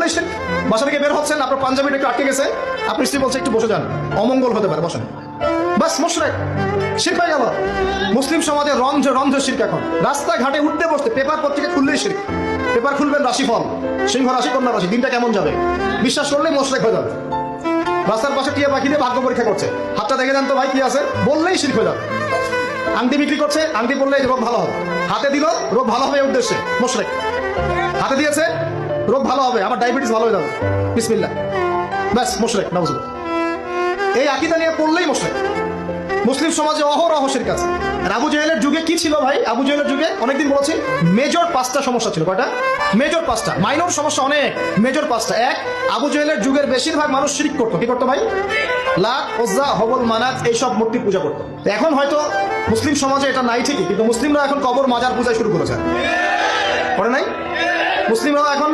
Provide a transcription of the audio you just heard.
বললেই শিরক। বাসা থেকে বের হচ্ছেন, আপনার পাঞ্জাবিটা একটু আটকে গেছে, আপনি স্ত্রী বলছে একটু বসে যান, অমঙ্গল হতে পারে, বসেন, বাস মুশরিক, শিরক হয়ে গেল। মুসলিম সমাজে রন্ধ্র রন্ধ্র শিরক। এখন রাস্তাঘাটে উঠতে বসতে পেপার পত্রিকা খুললেই শিরক। পেপার খুলবেন রাশিফল, সিংহ রাশি, কন্যা রাশি, দিনটা কেমন যাবে বিশ্বাস করলেই মুশরিক হয়ে যাবে। রাস্তার পাশে টিয়া পাখি দিয়ে ভাগ্য পরীক্ষা করছে, হাতটা দেখে যান তো ভাই কি আছে, বললেই শিরক হয়ে যাবে। আংটি বিক্রি করছে, আংটি পড়লে রোগ ভালো হবে, হাতে দিল রোগ ভালো হবে এই উদ্দেশ্যে, মুশরিক। হাতে দিয়েছে রোগ ভালো হবে, আমার ডায়াবেটিস ভালো হয়ে যাবে, বিসমিল্লাহ, ব্যাস মুশরিক, নাউজুবিল্লাহ। এই আকীদা নিয়ে পড়লেই মুশরিক। মুসলিম সমাজে অহরহ শিরক আছে। আর আবু জেহেলের যুগে কি ছিল ভাই? আবু জেহেলের যুগে অনেকদিন বলেছি, মেজর 5টা সমস্যা ছিল। কয়টা? মেজর 5টা, মাইনর সমস্যা অনেক, মেজর 5টা। এক, আবু জেহেলের যুগের বেশিরভাগ মানুষ শিরক করতো। কি করতো ভাই? লাত, উজ্জা, হবল, মানাত এইসব মূর্তি পূজা করতো। এখন হয়তো মুসলিম সমাজে এটা নাই ঠিকই, কিন্তু মুসলিমরা এখন কবর মাজার পূজা শুরু করেছে, করে নাই? মুসলিমরা এখন